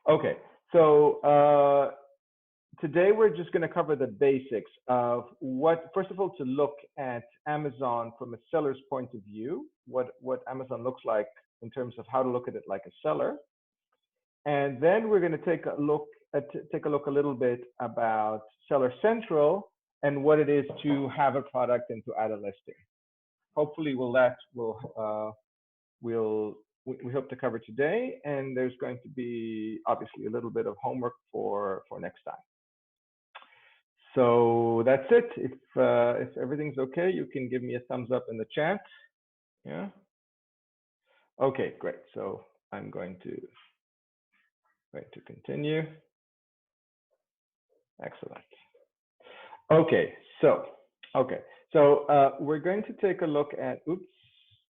Okay, so today we're just going to cover the basics of what, first of all, to look at Amazon from a seller's point of view, what Amazon looks like in terms of how to look at it like a seller. And then we're going to take a look a little bit about Seller Central and what it is to have a product and to add a listing. Hopefully, we hope to cover today, and there's going to be obviously a little bit of homework for next time. So that's it. If everything's okay, you can give me a thumbs up in the chat. Yeah. Okay, great. So I'm going to continue. Excellent. Okay, so we're going to take a look at. Oops,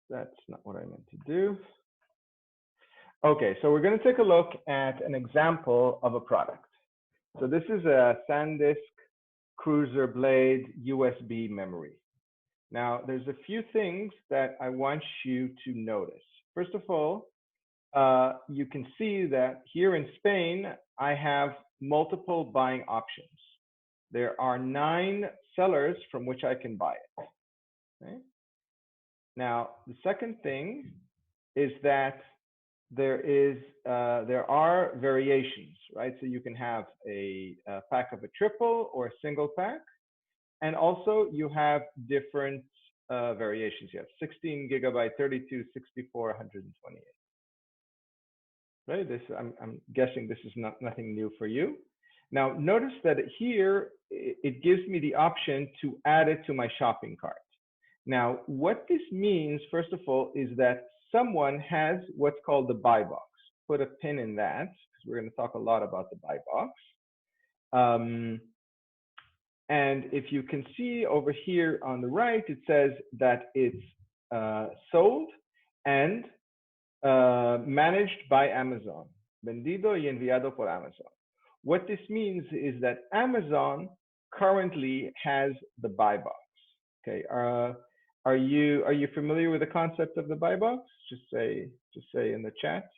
that's not what I meant to do. Okay, so we're going to take a look at an example of a product. So this is a SanDisk Cruiser Blade USB memory. Now, there's a few things that I want you to notice. First of all, you can see that here in Spain, I have multiple buying options. There are 9 sellers from which I can buy it. Okay? Now, the second thing is that there are variations, right? So you can have a pack of a triple or a single pack, and also you have different variations. You have 16 gigabyte, 32, 64, 128. Right? This I'm guessing this is nothing new for you. Now notice that here it gives me the option to add it to my shopping cart. Now what this means, first of all, is that someone has what's called the buy box. Put a pin in that because we're going to talk a lot about the buy box. And if you can see over here on the right, it says that it's sold and managed by Amazon. Vendido y enviado por Amazon. What this means is that Amazon currently has the buy box. Okay. Are you familiar with the concept of the buy box? Just say in the chat.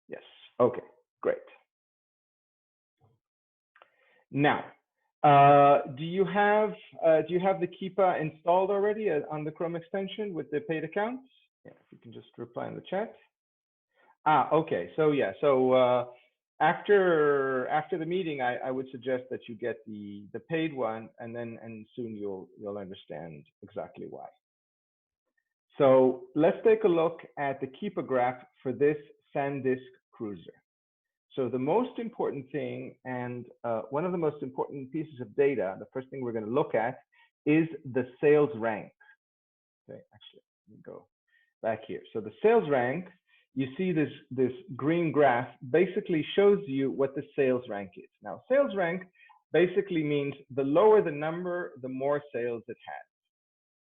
Yes. Okay. Great. Now, do you have the Keepa installed already on the Chrome extension with the paid accounts? Yeah, if you can just reply in the chat. Okay. So yeah. So after the meeting, I would suggest that you get the paid one, and soon you'll understand exactly why. So let's take a look at the Keepa graph for this SanDisk Cruiser. So the most important thing, and one of the most important pieces of data, the first thing we're going to look at is the sales rank. Okay, actually, let me go back here. So the sales rank, you see this green graph basically shows you what the sales rank is. Now, sales rank basically means the lower the number, the more sales it has.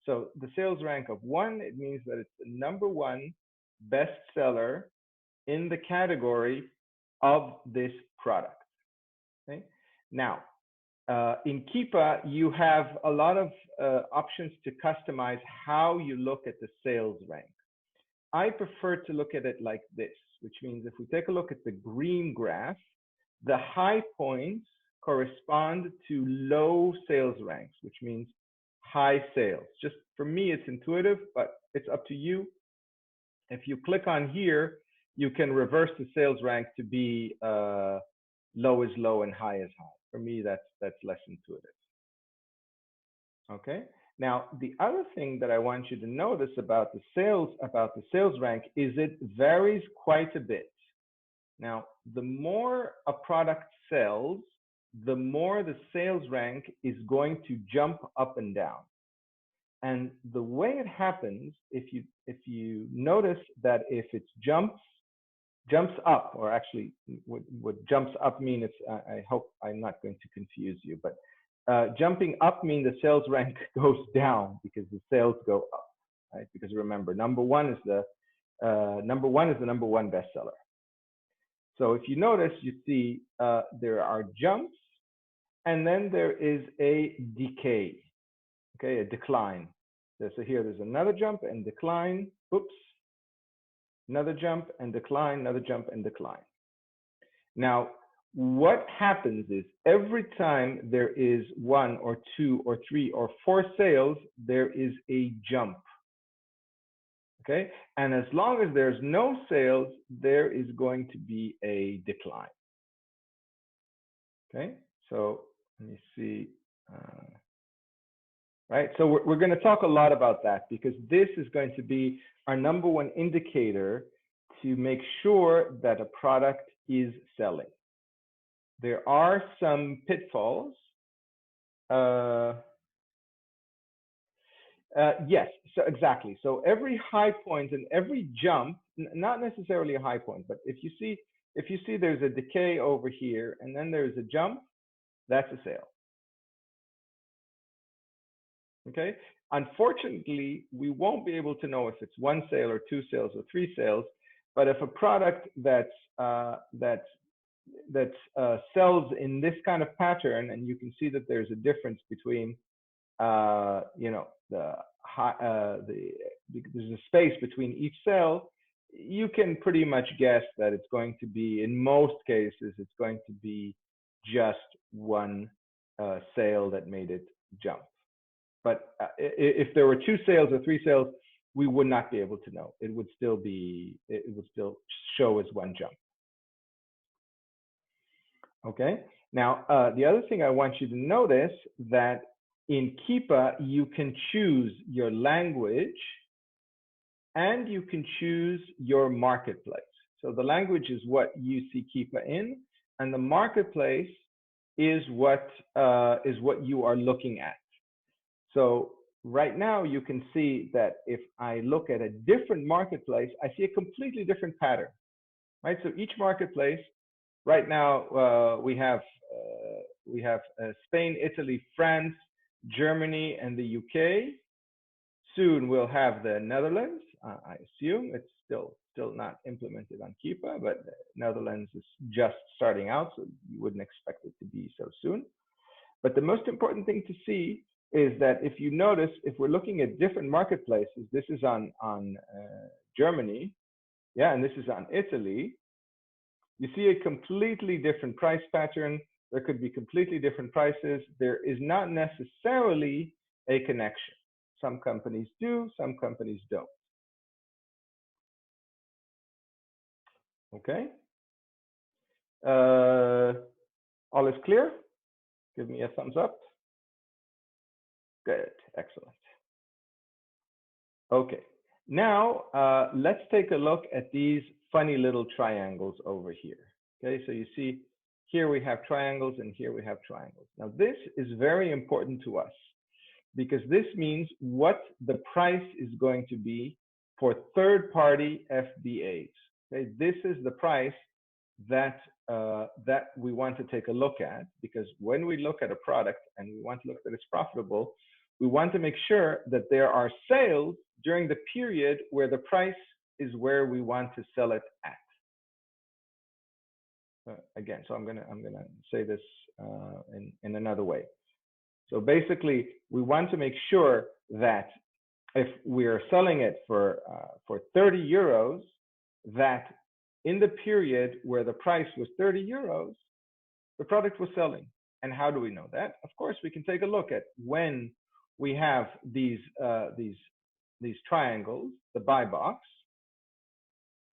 So the sales rank of 1, it means that it's the #1 bestseller in the category of this product. Okay. Now, in Keepa, you have a lot of options to customize how you look at the sales rank. I prefer to look at it like this, which means if we take a look at the green graph, the high points correspond to low sales ranks, which means high sales. Just for me, it's intuitive, but it's up to you. If you click on here, you can reverse the sales rank to be low is low and high is high. For me, that's less intuitive. Okay. Now, the other thing that I want you to notice about the sales rank is it varies quite a bit. Now, the more a product sells, the more the sales rank is going to jump up and down. And the way it happens, if you notice that if it jumps up, or actually what jumps up mean, I hope I'm not going to confuse you, but jumping up means the sales rank goes down because the sales go up, right? Because remember, #1 is the #1 bestseller. So if you notice, you see there are jumps, and then there is a decay, okay, a decline. So here there's another jump and decline. Oops. another jump and decline, another jump and decline. Now, what happens is every time there is 1 or 2 or 3 or 4 sales, there is a jump. Okay, and as long as there's no sales, there is going to be a decline. Okay, so let me see. Right, so we're going to talk a lot about that because this is going to be our number one indicator to make sure that a product is selling. There are some pitfalls. Yes, so exactly. So every high point and every jump, not necessarily a high point, but if you see there's a decay over here and then there's a jump, that's a sale. Okay. Unfortunately, we won't be able to know if it's 1 sale or 2 sales or 3 sales. But if a product that sells in this kind of pattern, and you can see that there's a difference between, there's a space between each sale, you can pretty much guess that it's going to be, in most cases, it's going to be just 1 sale that made it jump. But if there were 2 sales or 3 sales, we would not be able to know. It would still show as 1 jump. Okay. Now, the other thing I want you to notice that in Keepa, you can choose your language and you can choose your marketplace. So the language is what you see Keepa in, and the marketplace is what you are looking at. So right now you can see that if I look at a different marketplace, I see a completely different pattern, right? So each marketplace, right now we have Spain, Italy, France, Germany, and the UK. Soon we'll have the Netherlands. I assume it's still not implemented on Keepa, but Netherlands is just starting out, so you wouldn't expect it to be so soon. But the most important thing to see is that if you notice, if we're looking at different marketplaces, this is on Germany, yeah, and this is on Italy, you see a completely different price pattern. There could be completely different prices. There is not necessarily a connection. Some companies do, some companies don't. Okay. All is clear? Give me a thumbs up. Good, excellent. Okay, now let's take a look at these funny little triangles over here. Okay, so you see here we have triangles and here we have triangles. Now this is very important to us because this means what the price is going to be for third-party FBAs. Okay, this is the price that we want to take a look at, because when we look at a product and we want to look that it's profitable, we want to make sure that there are sales during the period where the price is where we want to sell it at. Again, so I'm gonna say this in another way. So basically, we want to make sure that if we are selling it for 30 euros, that in the period where the price was 30 euros, the product was selling. And how do we know that? Of course, we can take a look at when we have these triangles, the buy box,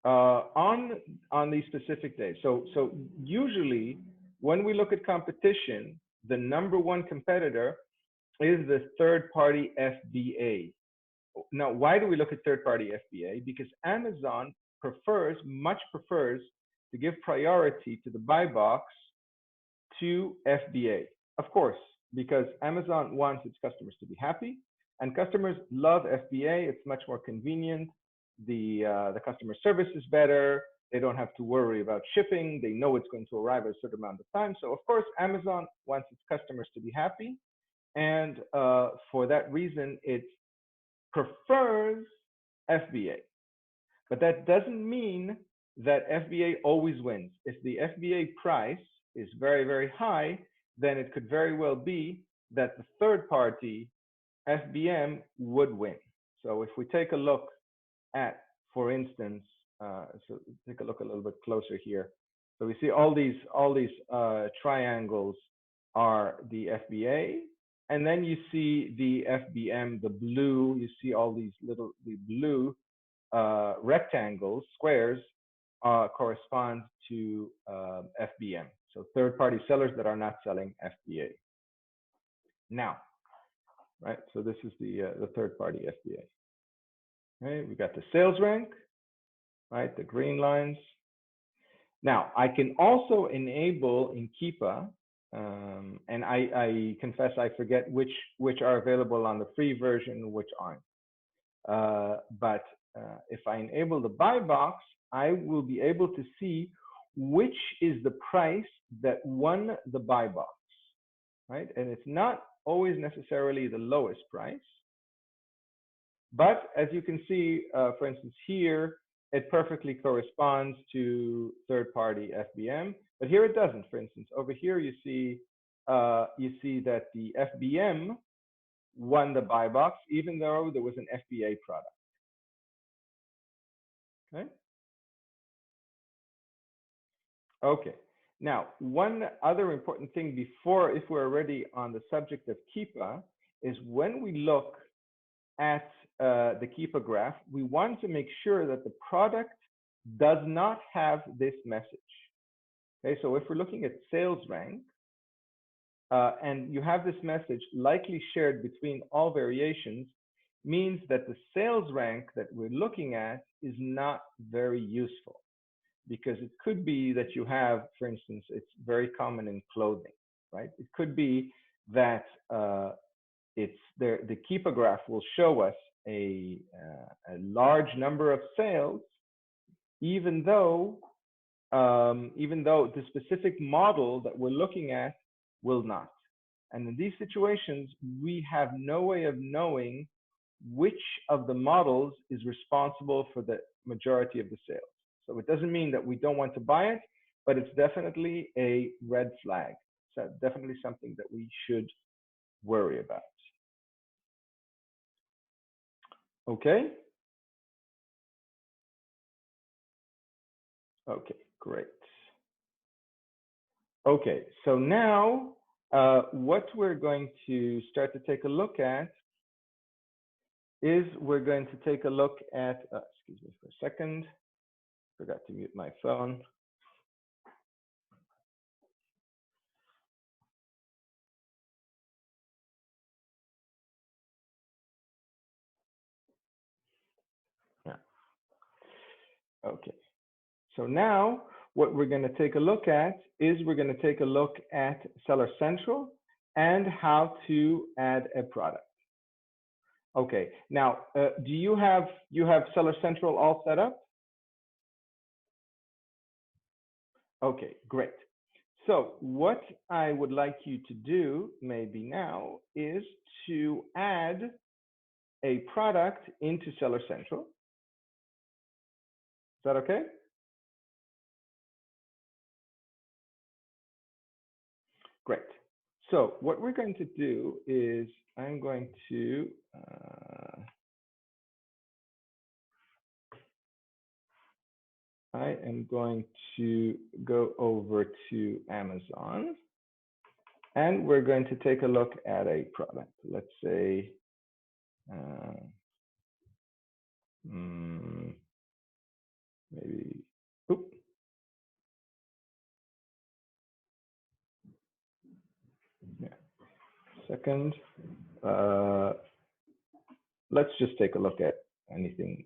on these specific days. So usually when we look at competition, the number one competitor is the third-party FBA. Now, why do we look at third-party FBA? Because Amazon much prefers to give priority to the buy box to FBA. Of course, because Amazon wants its customers to be happy, and customers love FBA. It's much more convenient. The customer service is better. They don't have to worry about shipping. They know it's going to arrive at a certain amount of time. So of course, Amazon wants its customers to be happy. And for that reason, it prefers FBA. But that doesn't mean that FBA always wins. If the FBA price is very, very high, then it could very well be that the third party FBM would win. So if we take a look at, for instance, so take a look a little bit closer here. So we see all these triangles are the FBA, and then you see the FBM, the blue. You see all these the blue rectangles, squares, correspond to FBM. So third-party sellers that are not selling FBA. Now, right? So this is the third-party FBA. Right? We got the sales rank, right? The green lines. Now, I can also enable in Keepa, and I confess I forget which are available on the free version, which aren't. But if I enable the buy box, I will be able to see which is the price that won the buy box, right? And it's not always necessarily the lowest price. But as you can see, for instance, here, it perfectly corresponds to third-party FBM, but here it doesn't. For instance, over here you see that the FBM won the buy box, even though there was an FBA product. Okay. Okay. Now, one other important thing before, if we're already on the subject of Keepa, is when we look at the Keepa graph, we want to make sure that the product does not have this message. Okay, so if we're looking at sales rank, and you have this message likely shared between all variations, means that the sales rank that we're looking at is not very useful, because it could be that you have, for instance, it's very common in clothing, right? It could be that it's there, the Keepa graph will show us a large number of sales, even though the specific model that we're looking at will not. And in these situations, we have no way of knowing which of the models is responsible for the majority of the sales. So it doesn't mean that we don't want to buy it, but it's definitely a red flag. So definitely something that we should worry about. Okay. Okay, great. Okay, so now what we're going to start to take a look at is we're going to take a look at, excuse me for a second, forgot to mute my phone. Yeah. Okay, so now what we're going to take a look at is we're going to take a look at Seller Central and how to add a product. Okay, now do you have Seller Central all set up? Okay, great. So what I would like you to do maybe now is to add a product into Seller Central. Is that okay? Great. So what we're going to do is I'm going to I am going to go over to Amazon, and we're going to take a look at a product. Let's say maybe, oops. Yeah. Second, let's just take a look at anything.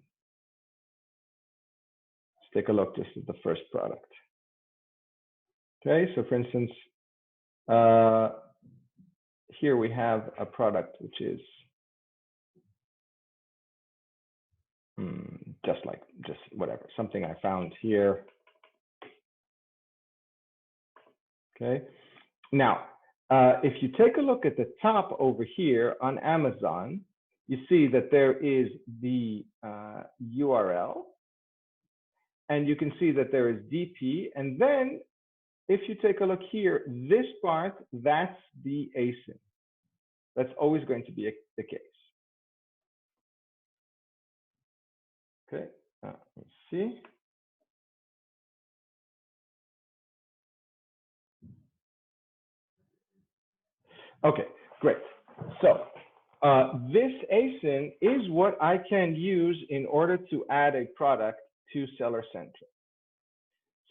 Let's take a look just at the first product. Okay, so for instance, here we have a product which is just whatever, something I found here. Okay, now if you take a look at the top over here on Amazon, you see that there is the URL, and you can see that there is DP, and then if you take a look here, this part, that's the ASIN. That's always going to be the case. Okay, let's see. Okay, great. So this ASIN is what I can use in order to add a product to Seller Central.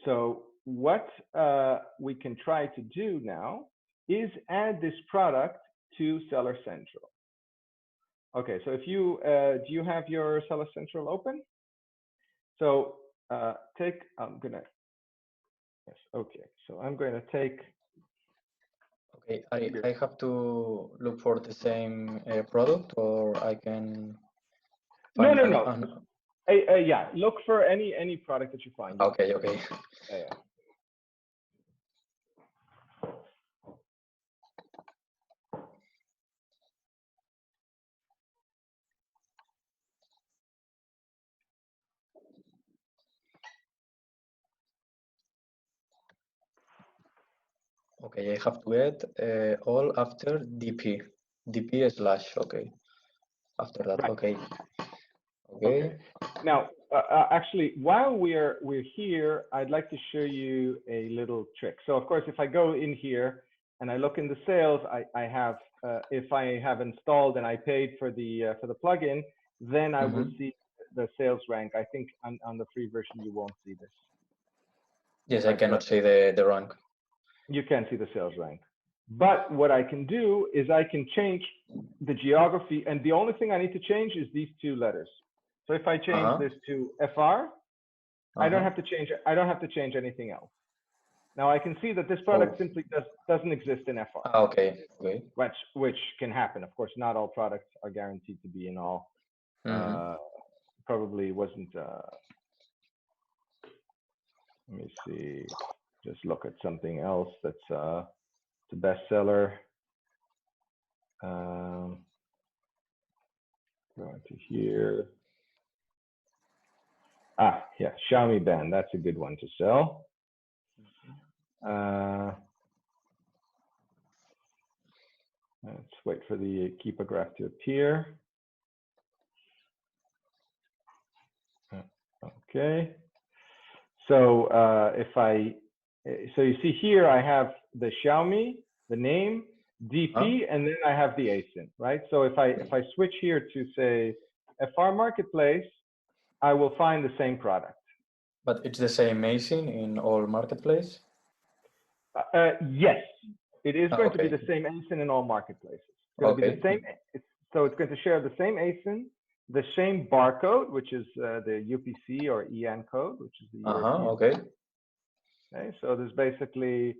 So what we can try to do now is add this product to Seller Central. Okay, so if you do you have your Seller Central open? So I'm gonna, yes, okay. So I'm going to take. Okay, I have to look for the same product, or I can find No. Yeah, look for any product that you find. Okay. Yeah. Okay, I have to add all after DP slash. Okay, after that. Right. Okay. Now, actually, while we're here, I'd like to show you a little trick. So, of course, if I go in here and I look in the sales, I have if I have installed and I paid for the plugin, then I will see the sales rank. I think on the free version you won't see this. Yes, right, I cannot see the rank. You can't see the sales rank. But what I can do is I can change the geography, and the only thing I need to change is these two letters. So if I change this to FR, I don't have to change. I don't have to change anything else. Now I can see that this product simply doesn't exist in FR. Okay. Which can happen. Of course, not all products are guaranteed to be in all. Probably wasn't. Let me see. Just look at something else that's the bestseller. Going to here. Yeah, Xiaomi band. That's a good one to sell. Let's wait for the keeper graph to appear. Okay. So so you see here, I have the Xiaomi, the name, DP, and then I have the ASIN, right? So if I switch here to say FR Marketplace, I will find the same product. But it's the same ASIN in all marketplace? Yes, it is going to be the same ASIN in all marketplaces. It's going to be the same. So it's going to share the same ASIN, the same barcode, which is the UPC or EN code, which is the European. Okay. So there's basically,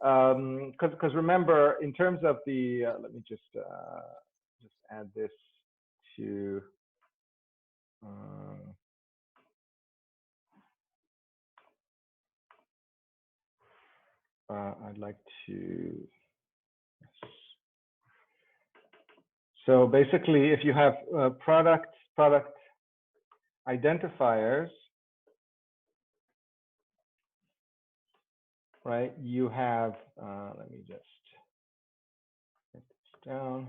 because remember, in terms of the, let me just add this to. I'd like to. So basically, if you have product identifiers, right? You have. Let me just get this down.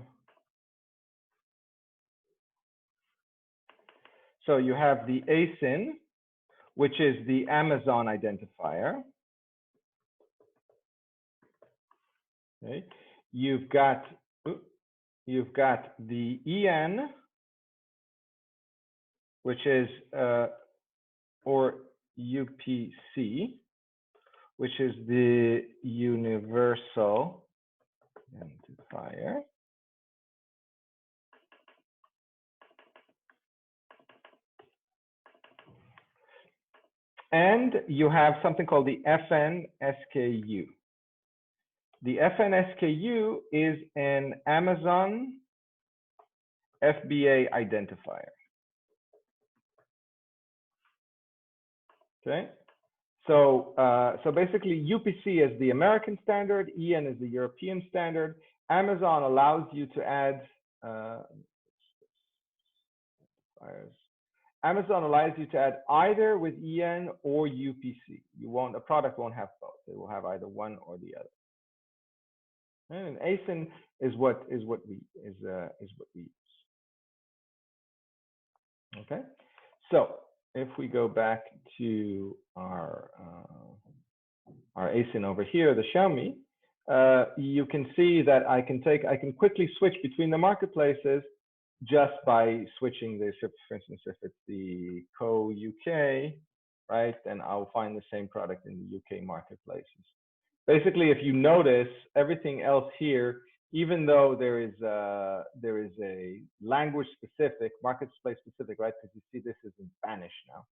So you have the ASIN, which is the Amazon identifier. Okay. You've got the EN, which is or UPC, which is the universal identifier. And you have something called the FN SKU. The FN SKU is an Amazon FBA identifier. Okay, so basically UPC is the American standard, EN is the European standard. Amazon allows you to add Amazon allows you to add either with EN or UPC. A product won't have both. It will have either one or the other. And ASIN is what we use. Okay, so if we go back to our ASIN over here, the Xiaomi, you can see that I can quickly switch between the marketplaces just by switching this. For instance, if it's the Co UK, right, then I'll find the same product in the UK marketplaces. Basically, if you notice, everything else here, even though there is a language specific, marketplace specific, right? Because you see this is in Spanish now.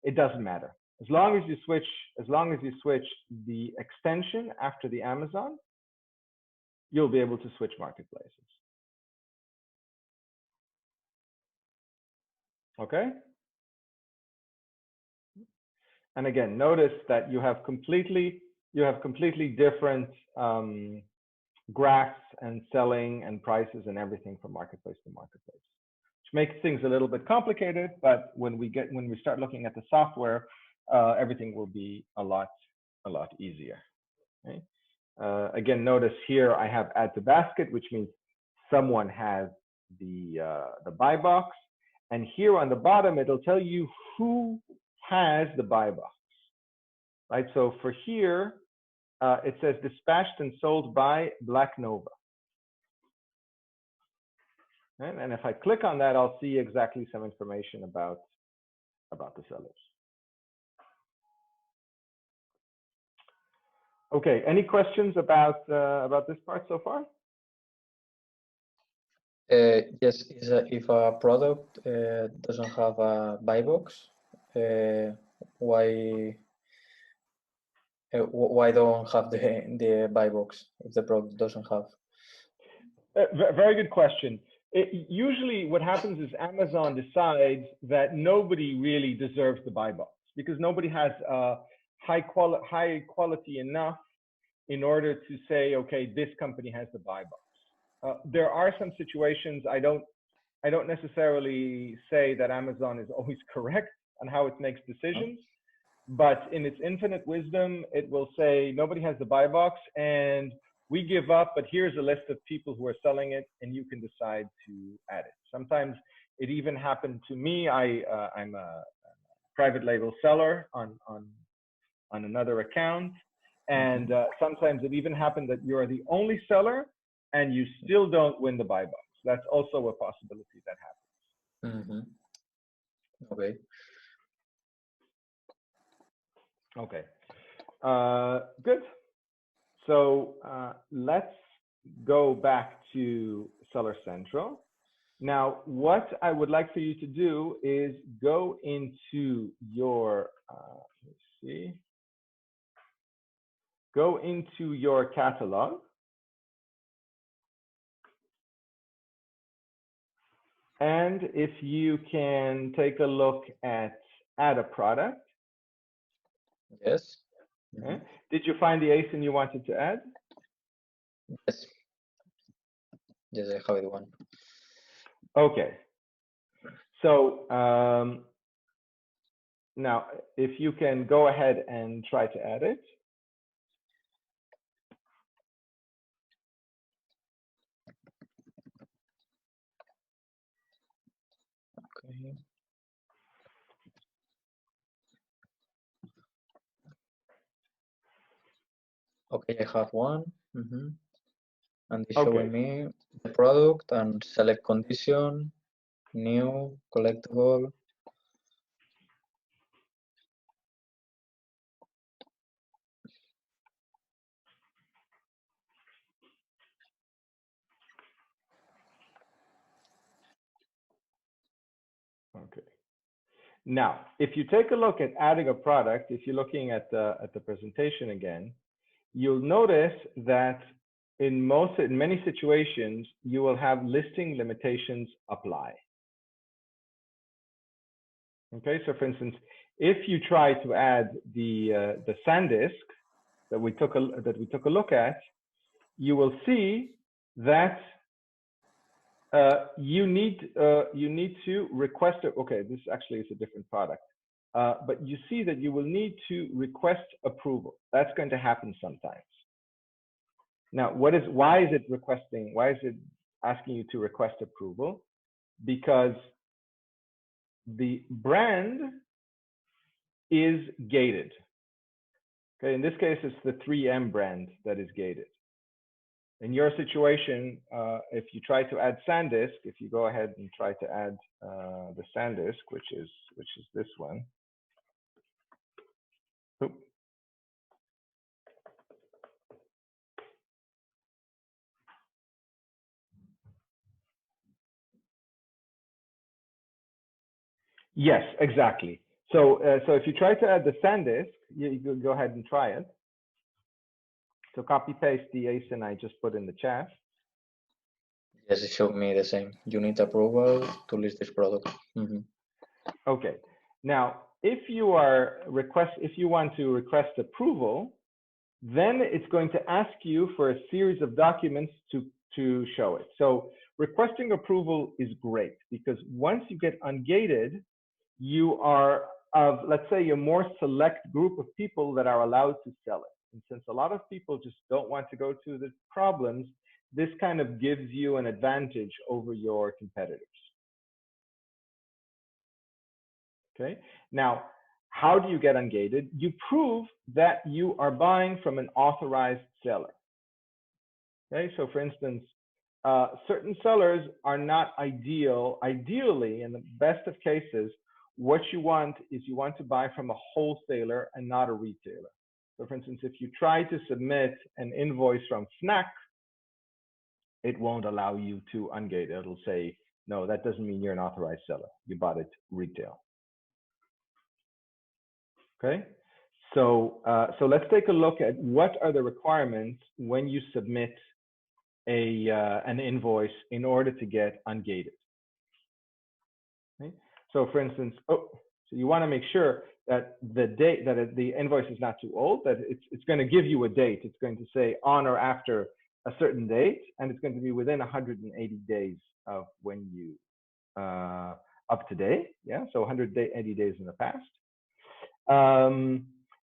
It doesn't matter. As long as you switch the extension after the Amazon, you'll be able to switch marketplaces. Okay? And again, notice that you have completely different graphs and selling and prices and everything from marketplace to marketplace, which makes things a little bit complicated. But when we start looking at the software, everything will be a lot easier. Okay? Again, notice here I have add to basket, which means someone has the buy box, and here on the bottom it'll tell you who has the buy box, right? So for here, it says dispatched and sold by Black Nova. Right? And if I click on that, I'll see exactly some information about the sellers. Okay, any questions about this part so far? Yes, if a product doesn't have a buy box, why don't have the buy box if the product doesn't have? Very good question. Usually what happens is Amazon decides that nobody really deserves the buy box because nobody has high quality enough in order to say, okay, this company has the buy box. There are some situations, I don't necessarily say that Amazon is always correct on how it makes decisions, but in its infinite wisdom, it will say nobody has the buy box and we give up, but here's a list of people who are selling it and you can decide to add it. Sometimes it even happened to me. I'm a private label seller on another account. And sometimes it even happened that you're the only seller and you still don't win the buy box. That's also a possibility that happens. Mm-hmm. Okay. Okay. Good. So let's go back to Seller Central. Now, what I would like for you to do is go into your, let's see, go into your catalog. And if you can take a look at add a product. Yes. Okay. Did you find the ASIN you wanted to add? Yes. Yes, I have it one. Okay. So now, if you can go ahead and try to add it. Okay. Okay, I have one. And it's showing me the product and select condition, new, collectible. Okay. Now, if you take a look at adding a product, if you're looking at the presentation again, you'll notice that in many situations, you will have listing limitations apply. Okay, so for instance, if you try to add the SanDisk that we took a look at, you will see that you need to request it. Okay, this actually is a different product, but you see that you will need to request approval. That's going to happen sometimes. Now, why is it asking you to request approval? Because the brand is gated. Okay, in this case, it's the 3M brand that is gated. In your situation, if you try to add SanDisk, if you go ahead and try to add the SanDisk, which is this one. Oop. Yes, exactly. So if you try to add the SanDisk, you can go ahead and try it. So copy paste the ASIN I just put in the chat. Yes, it showed me the same. You need approval to list this product. Okay. Now, if you want to request approval, then it's going to ask you for a series of documents to show it. So requesting approval is great because once you get ungated, you are of, let's say, a more select group of people that are allowed to sell it. And since a lot of people just don't want to go through the problems, this kind of gives you an advantage over your competitors. Okay. Now, how do you get ungated? You prove that you are buying from an authorized seller. Okay. So for instance, certain sellers are not ideal. Ideally, in the best of cases, what you want is you want to buy from a wholesaler and not a retailer. So for instance, if you try to submit an invoice from Fnac, it won't allow you to ungate. It'll say, no, that doesn't mean you're an authorized seller. You bought it retail. Okay. So let's take a look at what are the requirements when you submit an invoice in order to get ungated. Okay? So for instance, so you want to make sure that the date that the invoice is not too old, that it's going to give you a date. It's going to say on or after a certain date, and it's going to be within 180 days of when you up to date. Yeah, so 180 days in the past.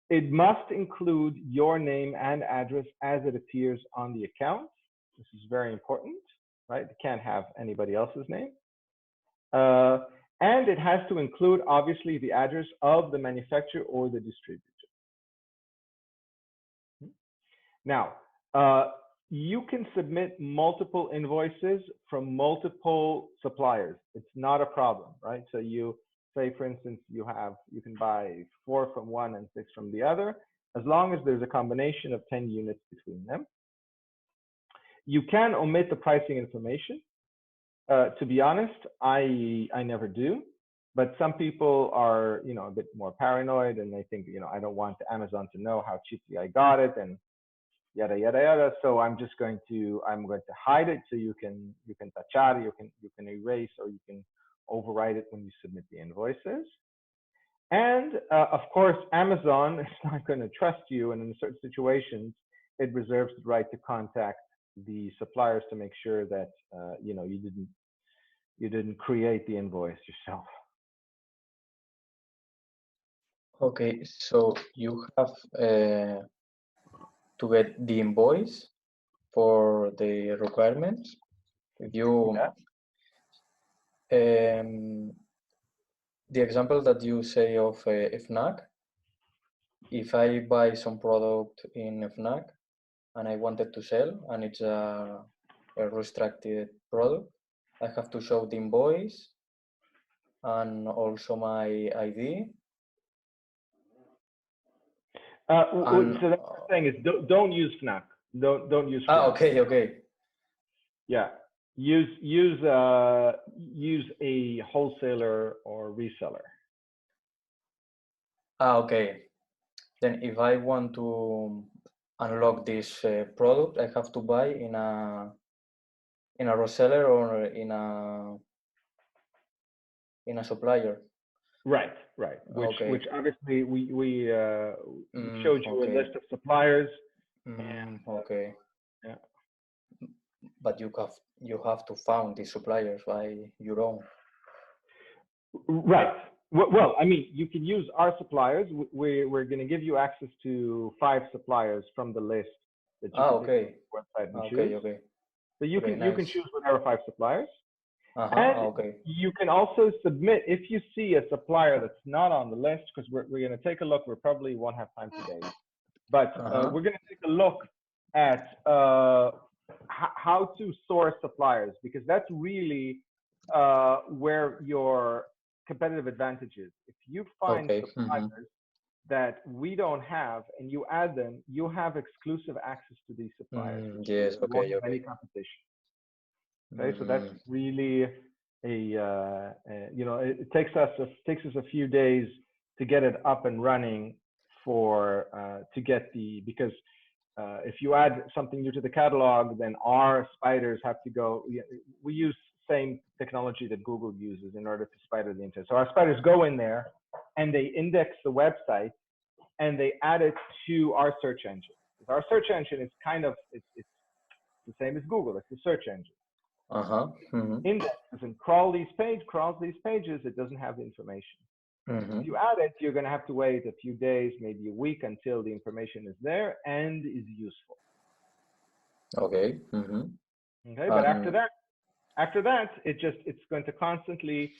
It must include your name and address as it appears on the account. This is very important, right? It can't have anybody else's name. And it has to include, obviously, the address of the manufacturer or the distributor. Now, you can submit multiple invoices from multiple suppliers. It's not a problem, right? So you say, for instance, you can buy 4 from one and 6 from the other, as long as there's a combination of 10 units between them. You can omit the pricing information. To be honest, I never do, but some people are, a bit more paranoid, and they think, I don't want Amazon to know how cheaply I got it, and yada yada yada. So I'm going to hide it, so you can tachar, you can erase, or you can override it when you submit the invoices. And of course, Amazon is not going to trust you, and in certain situations, it reserves the right to contact the suppliers to make sure that you didn't create the invoice yourself. Okay, so you have to get the invoice for the requirements. If you the example that you say of Fnac, if I buy some product in Fnac and I wanted to sell, and it's a restricted product, I have to show the invoice and also my ID. So that's what I'm saying is don't use Fnac. Don't use Fnac. Okay. Yeah, use a wholesaler or reseller. Okay. Then if I want to unlock this product, I have to buy in a reseller or in a supplier. Right. Which obviously we showed you a list of suppliers. Okay. Yeah. But you have to find the suppliers by your own. Right. Well, I mean, you can use our suppliers. We're going to give you access to 5 suppliers from the list that you can okay. website and choose. Okay. So you can nice. choose whatever 5 suppliers. And you can also submit, if you see a supplier that's not on the list, because we're going to take a look. We probably won't have time today, but we're going to take a look at how to source suppliers, because that's really where your competitive advantage is. If you find Okay. suppliers that we don't have and you add them, you have exclusive access to these suppliers, which means Yes. you won't Okay. have any Okay. competition. Okay, so that's really it takes us a few days to get it up and running to get because if you add something new to the catalog, then our spiders have to go. We use same technology that Google uses in order to spider the internet. So our spiders go in there and they index the website and they add it to our search engine. Our search engine is it's the same as Google. It's a search engine. Indexes and crawls these pages. It doesn't have the information. If you add it, you're going to have to wait a few days, maybe a week, until the information is there and is useful. Okay. Okay, but after that, it's going to constantly,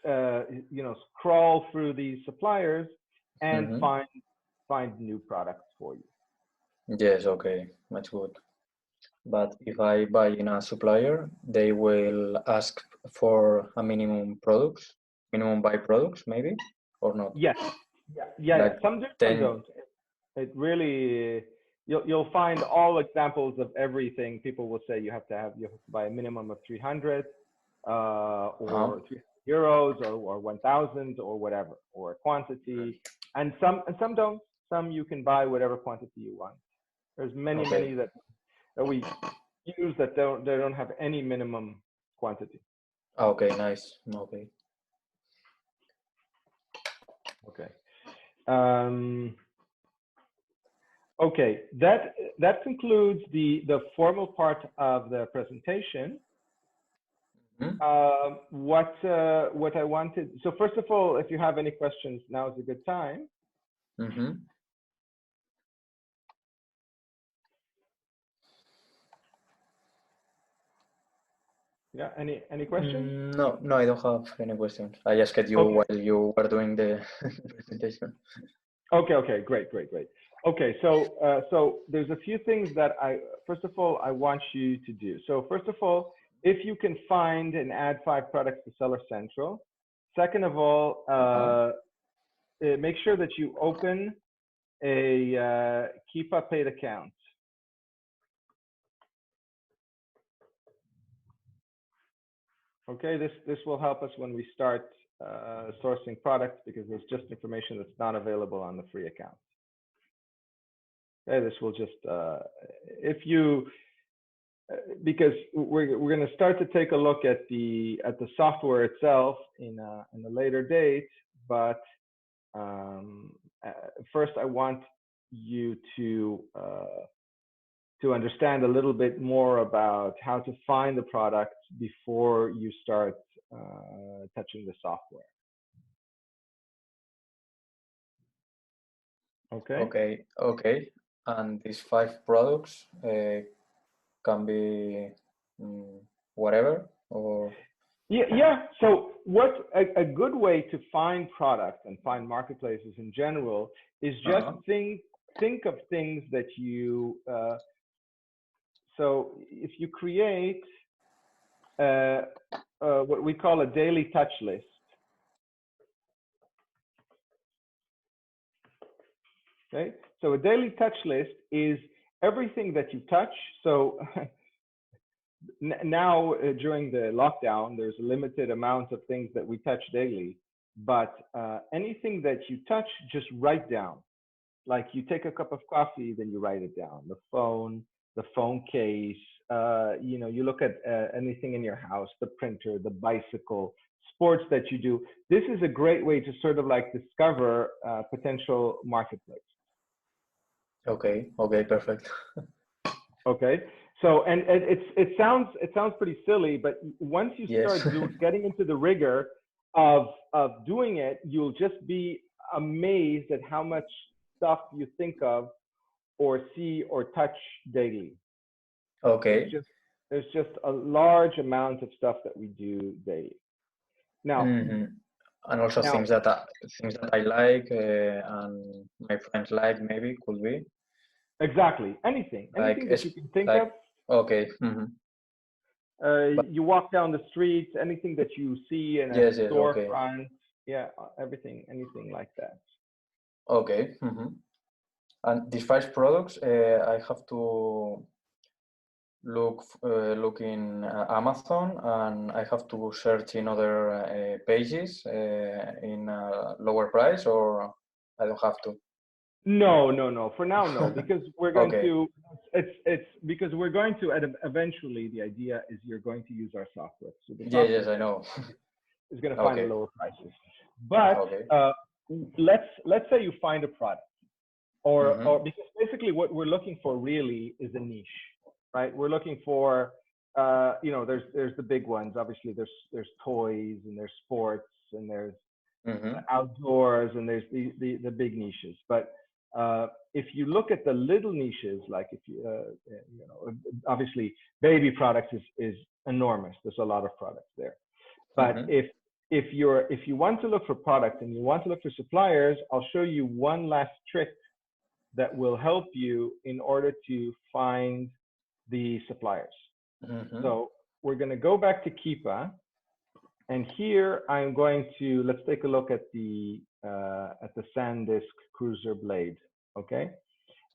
scroll through these suppliers and find new products for you. Yes. Okay. Much good. But if I buy in a supplier, they will ask for a minimum buy products, maybe, or not? Yes. Yeah. Like Some do, some don't. It really, you'll find all examples of everything. People will say you have to buy a minimum of 300 or 300 euros or 1,000 or whatever, or a quantity. And some don't. Some you can buy whatever quantity you want. There's many that we use that they don't have any minimum quantity. Okay, nice. Okay. Okay, that concludes the formal part of the presentation. What I wanted. So first of all, if you have any questions, now is a good time. Yeah. Any questions? No, I don't have any questions. I just get you while you were doing the presentation. Okay. Great. Okay, so there's a few things that first of all, I want you to do. So first of all, if you can find and add 5 products to Seller Central. Second of all, make sure that you open a Keepa paid account. Okay, this will help us when we start sourcing products, because there's just information that's not available on the free account. Okay, this will just because we're going to start to take a look at the software itself in a later date, but first I want you to understand a little bit more about how to find the products before you start touching the software. Okay. And these 5 products can be whatever, or? Yeah. So what a good way to find products and find marketplaces in general is just think of things that you. So if you create what we call a daily touch list. Okay, so a daily touch list is everything that you touch. So now during the lockdown, there's a limited amount of things that we touch daily, but anything that you touch, just write down. Like you take a cup of coffee, then you write it down. The phone case, you look at anything in your house, the printer, the bicycle, sports that you do. This is a great way to sort of like discover potential marketplace. Okay, perfect. Okay, so and it sounds pretty silly, but once you start getting into the rigor of doing it, you'll just be amazed at how much stuff you think of or see or touch daily. Okay. There's just a large amount of stuff that we do daily. Now, and also things that I like and my friends like, maybe could be. Exactly. Anything that you can think of. Okay. You walk down the street, anything that you see in a Yes, okay. storefront. Yeah, everything, anything like that. Okay. And these 5 products, I have to look in Amazon, and I have to search in other pages in a lower price, or I don't have to? No. For now, no, because we're going Okay. to. It's because we're going to. Eventually, the idea is you're going to use our software. So the software Yes, I know. is going to find Okay. the lower prices. But Okay. let's say you find a product, or because basically what we're looking for really is a niche, right? We're looking for there's the big ones. Obviously, there's toys, and there's sports, and there's outdoors, and there's the big niches. But if you look at the little niches, like if obviously baby products is enormous. There's a lot of products there. But if you want to look for products and you want to look for suppliers, I'll show you one last trick that will help you in order to find the suppliers. So we're going to go back to Keepa, and here I'm going to, let's take a look at the SanDisk Cruiser Blade. Okay.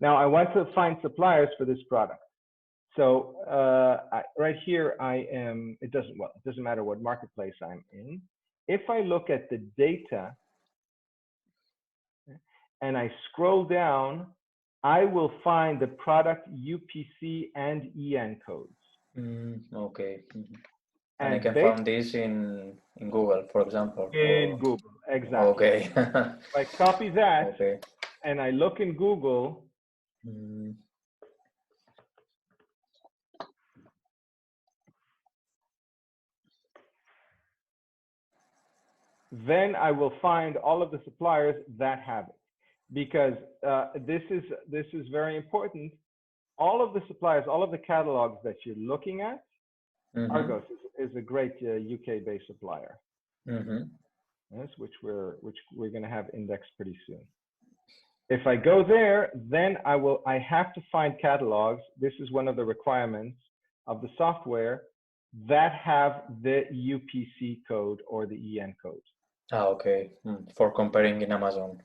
Now I want to find suppliers for this product. So right here it doesn't matter what marketplace I'm in. If I look at the data and I scroll down, I will find the product UPC and EN codes. Okay. And I can find this in Google, for example. In Google, exactly. Okay. If I copy that and I look in Google, then I will find all of the suppliers that have it, because this is very important. All of the suppliers, all of the catalogs that you're looking at, Argos is a great UK-based supplier, yes, which we're going to have indexed pretty soon. If I go there, then I have to find catalogs. This is one of the requirements of the software that have the UPC code or the EN code. Okay. For comparing in Amazon.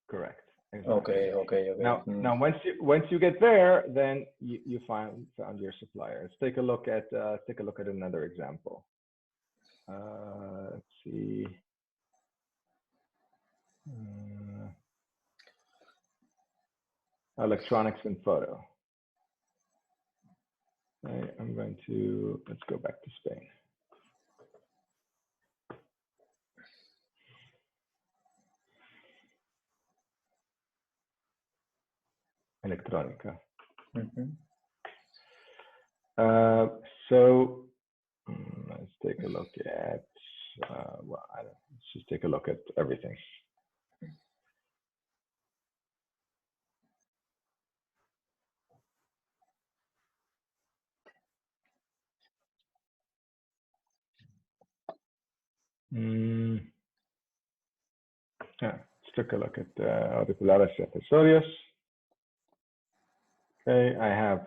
Correct. Exactly. Okay. Now once you get there, then you found your supplier. Let's take a look at another example. Let's see. Electronics and photo. Okay, let's go back to Spain. Electrónica. So let's take a look at, let's just take a look at everything. Let's take a look at auriculares y accesorios. Okay, I have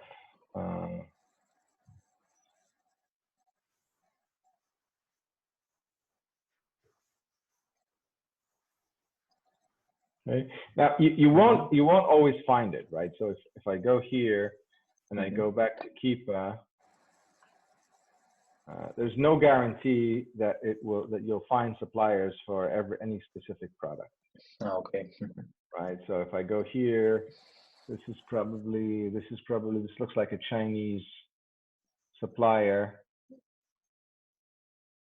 okay. Now you won't always find it, right? So if I go here and I go back to Keepa, there's no guarantee that you'll find suppliers for any specific product. Okay. Right. So if I go here, this looks like a Chinese supplier,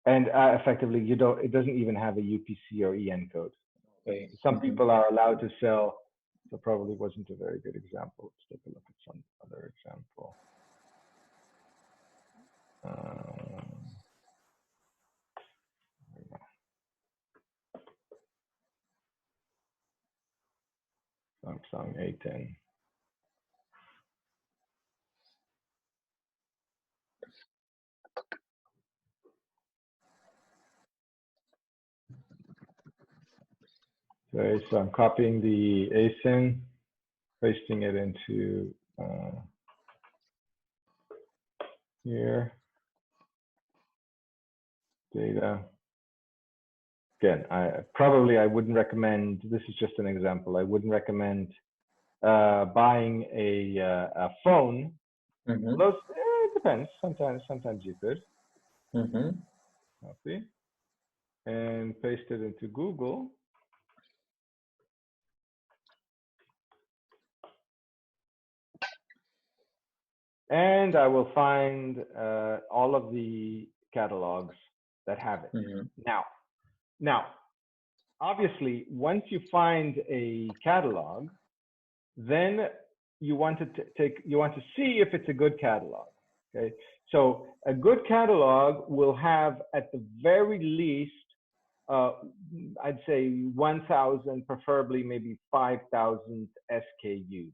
and effectively it doesn't even have a UPC or EN code. Okay. Some people are allowed to sell, so probably wasn't a very good example. Let's take a look at some other example. Samsung A10. Okay, so I'm copying the ASIN. pasting it into here. Data. Again, I wouldn't recommend. This is just an example. I wouldn't recommend buying a phone. Although it depends. Sometimes you could. Copy and paste it into Google. And I will find all of the catalogs that have it. Now, obviously, once you find a catalog, then you want to see if it's a good catalog. Okay, so a good catalog will have at the very least, I'd say 1,000, preferably maybe 5,000 SKUs.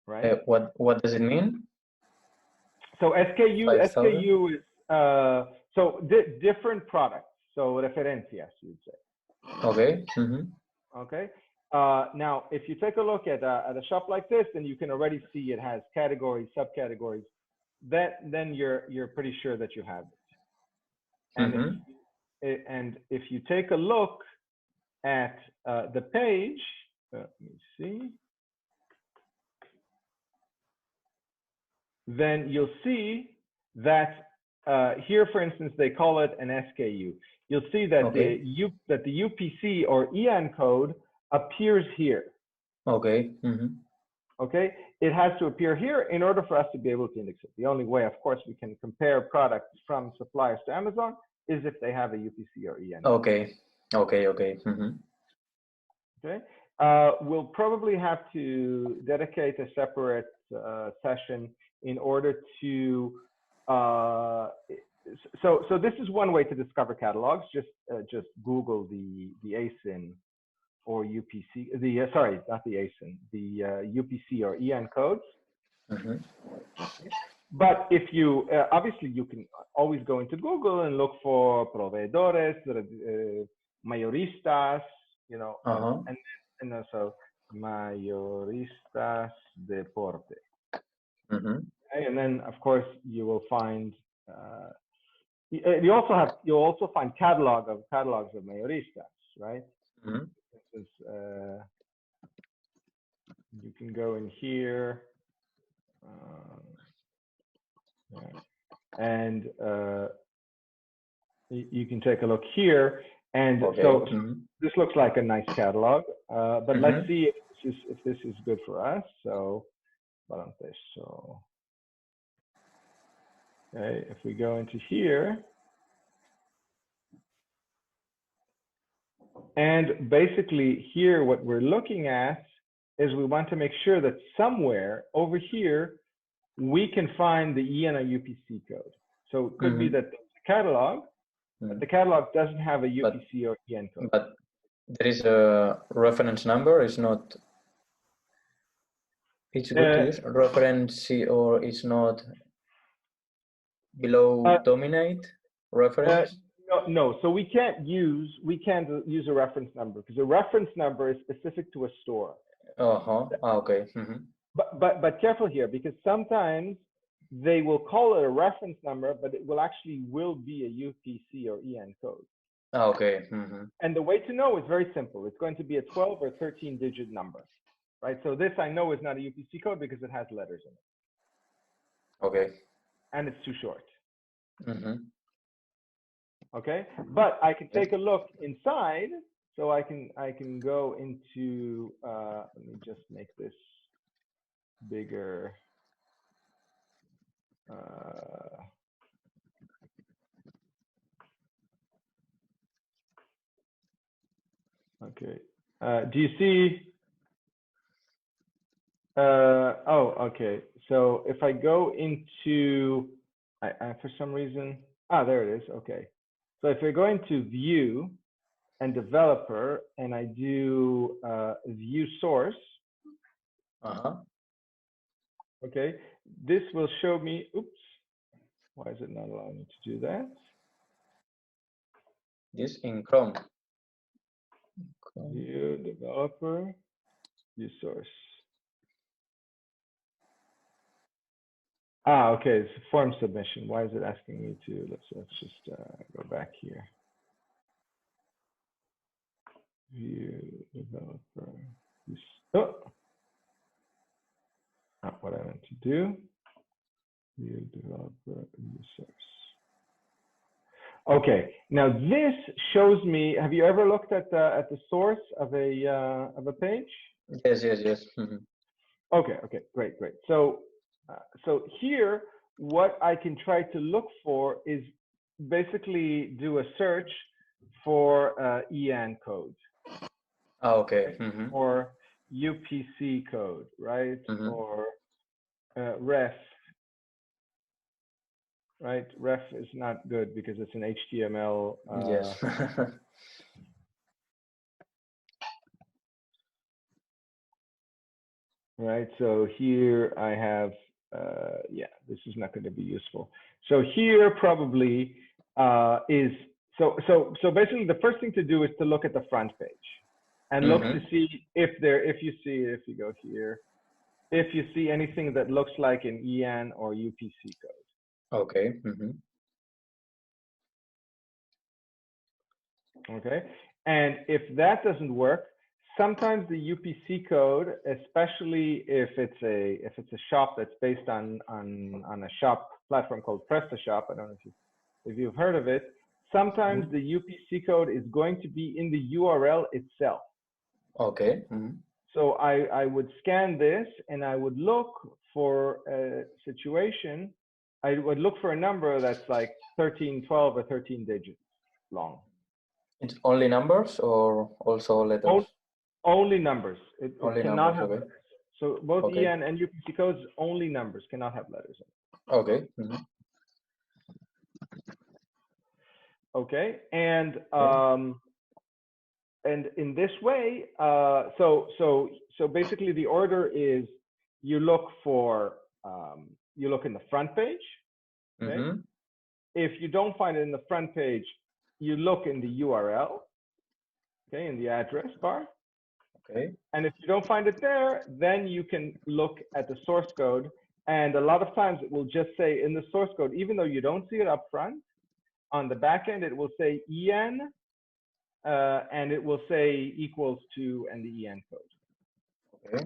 Right. What does it mean? So SKU is so different products. So referencias, you'd say. Okay. Okay. Now, if you take a look at a shop like this, then you can already see it has categories, subcategories. Then you're pretty sure that you have it. And if you take a look at the page, let me see. Then you'll see that here, for instance, they call it an SKU. You'll see that the UPC or EAN code appears here. Okay. Okay. It has to appear here in order for us to be able to index it. The only way, of course, we can compare products from suppliers to Amazon is if they have a UPC or EAN code. Okay. Okay. We'll probably have to dedicate a separate session in order to so this is one way to discover catalogs. Just Google the ASIN or UPC, sorry, not the ASIN, the UPC or EAN codes. But if you obviously you can always go into Google and look for proveedores, mayoristas, you know, and also mayoristas deporte. Okay, and then of course you will find you'll also find catalogs of mayoristas, right? You can go in here and you can take a look here, and so this looks like a nice catalog, but let's see if this is good for us. So okay, if we go into here, and basically here what we're looking at is we want to make sure that somewhere over here we can find the EAN or UPC code. So it could be that the catalog, but the catalog doesn't have a UPC or EAN code. But there is a reference number. It's not. It's good to use reference, or it's not below dominate reference. No, so we can't use a reference number because a reference number is specific to a store. Okay. But careful here, because sometimes they will call it a reference number, but it will actually be a UPC or EAN code. Okay. And the way to know is very simple. It's going to be a 12 or 13 digit number, right? So this I know is not a UPC code because it has letters in it. Okay. And it's too short. Okay, but I can take a look inside. So I can go into, let me just make this bigger. Okay, do you see? Oh, okay. So if I go into, for some reason, there it is. Okay. So if I go into view and developer and I do view source, okay, this will show me, oops, why is it not allowing me to do that? This in Chrome. View developer, view source. Okay, it's a form submission. Why is it asking me to? Let's just go back here. View developer. Oh, not what I meant to do. View developer, view source. Okay, now this shows me. Have you ever looked at the source of a page? Yes. Okay, great. So here, what I can try to look for is basically do a search for EAN code. Okay. Or UPC code, right? Or ref. Right, ref is not good because it's an HTML. Yes. Right, so here I have, yeah, this is not going to be useful. So here probably is, so basically the first thing to do is to look at the front page and look to see if you go here, if you see anything that looks like an EAN or UPC code. Okay. Okay, and if that doesn't work, sometimes the UPC code, especially if it's a shop that's based on a shop platform called PrestaShop, I don't know if you've heard of it. Sometimes the UPC code is going to be in the URL itself. Okay. So I would scan this and I would look for a situation. I would look for a number that's like 13, 12, or 13 digits long. It's only numbers or also letters? Only numbers. It cannot have letters. So both EAN and UPC codes, only numbers, cannot have letters. Okay. Okay, and in this way, so basically the order is you look for you look in the front page. Okay? If you don't find it in the front page, you look in the URL. Okay, in the address bar. Okay. And if you don't find it there, then you can look at the source code. And a lot of times it will just say in the source code, even though you don't see it up front, on the back end, it will say EN, and it will say equals to and the EN code. Okay.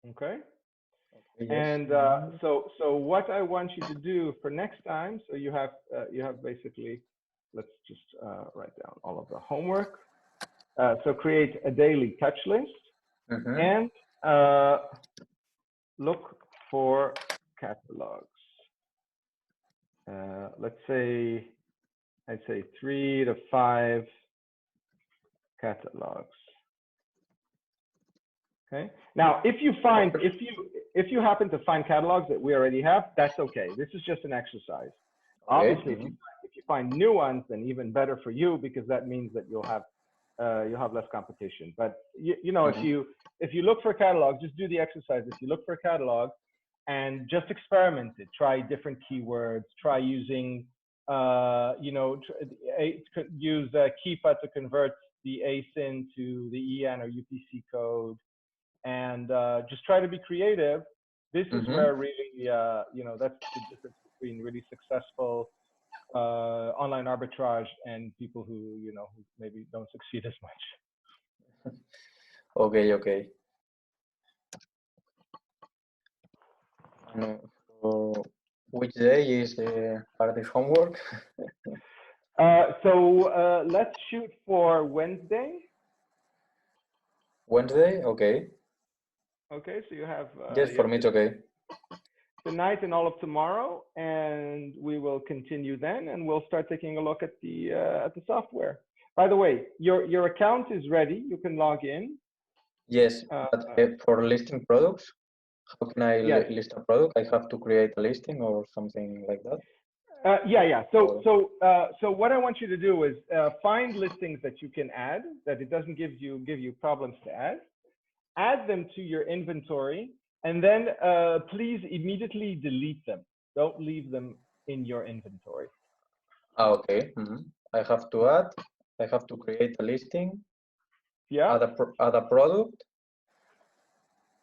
Okay. Yes. And so what I want you to do for next time, so you have basically, let's just write down all of the homework. So create a daily touch list and look for catalogs. Let's say, I'd say 3 to 5 catalogs. Okay. Now, if you happen to find catalogs that we already have, that's okay. This is just an exercise. Okay. Obviously, if you find new ones, then even better for you, because that means that you'll have less competition. But you know, if you look for catalogs, just do the exercise. If you look for a catalog and just experiment it, try different keywords, try using use Keepa to convert the ASIN to the EAN or UPC code. And just try to be creative. This is where really, that's the difference between really successful online arbitrage and people who, who maybe don't succeed as much. Okay. So which day is part of this homework? So let's shoot for Wednesday. Wednesday, okay. Okay, so you have yes, for me it's okay. Tonight and all of tomorrow, and we will continue then, and we'll start taking a look at the software. By the way, your account is ready. You can log in. Yes, but for listing products, how can I list a product? I have to create a listing or something like that. Yeah. So what I want you to do is find listings that you can add, that it doesn't give you problems to add them to your inventory, and then please immediately delete them. Don't leave them in your inventory. Okay. I have to add. I have to create a listing. Yeah. Add a product.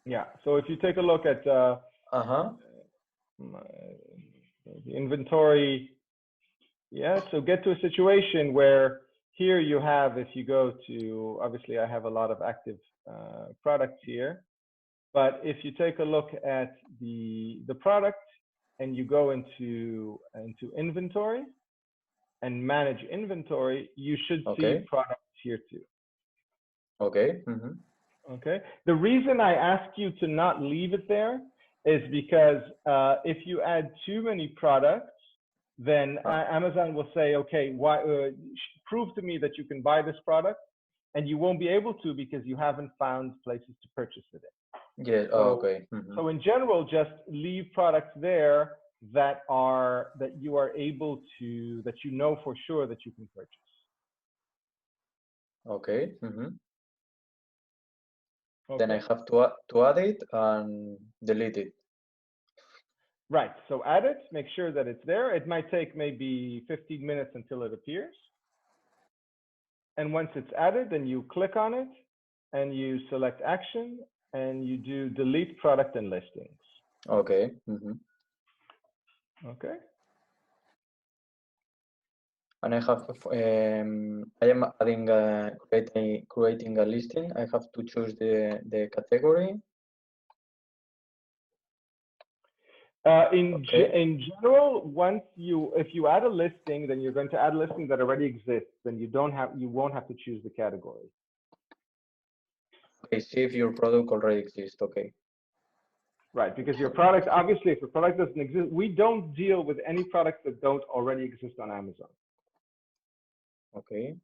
Yeah. So if you take a look at the inventory, yeah. So get to a situation where here you have, if you go to, obviously I have a lot of active products here, but if you take a look at the product and you go into inventory and manage inventory, you should see products here too. Okay. Okay. The reason I ask you to not leave it there is because if you add too many products, then Amazon will say, okay, why, prove to me that you can buy this product, and you won't be able to because you haven't found places to purchase it in. Yeah. So, Okay. So in general, just leave products there that you are able to, that you know for sure that you can purchase. Okay. Okay. Then I have to add it and delete it. Right. So add it, make sure that it's there. It might take maybe 15 minutes until it appears. And once it's added, then you click on it and you select action and you do delete product and listings. Okay. Okay. And I have, I am adding, creating a listing. I have to choose the category. In general, if you add a listing, then you're going to add a listing that already exists. Then you won't have to choose the category. Okay, see if your product already exists. Okay. Right, because your product, obviously, if your product doesn't exist, we don't deal with any products that don't already exist on Amazon. Okay.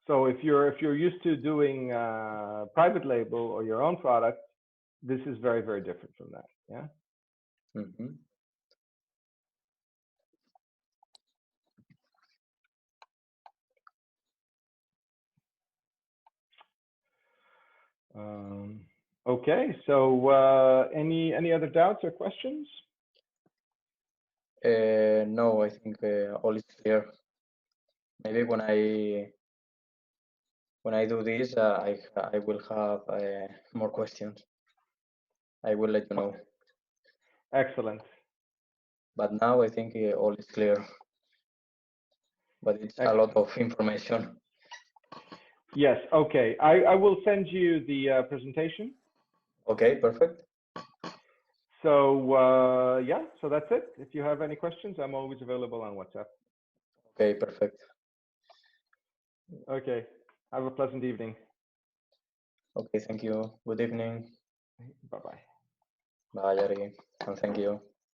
So if you're used to doing private label or your own product, this is very, very different from that. Yeah. Okay. So any other doubts or questions? No, I think all is clear. Maybe when I do this, I will have more questions. I will let you know. Excellent. But now I think all is clear. But it's a lot of information. Yes. Okay. I will send you the presentation. Okay. Perfect. So yeah. So that's it. If you have any questions, I'm always available on WhatsApp. Okay. Perfect. Okay. Have a pleasant evening. Okay. Thank you. Good evening. Bye-bye. Bye, Ari. And thank you.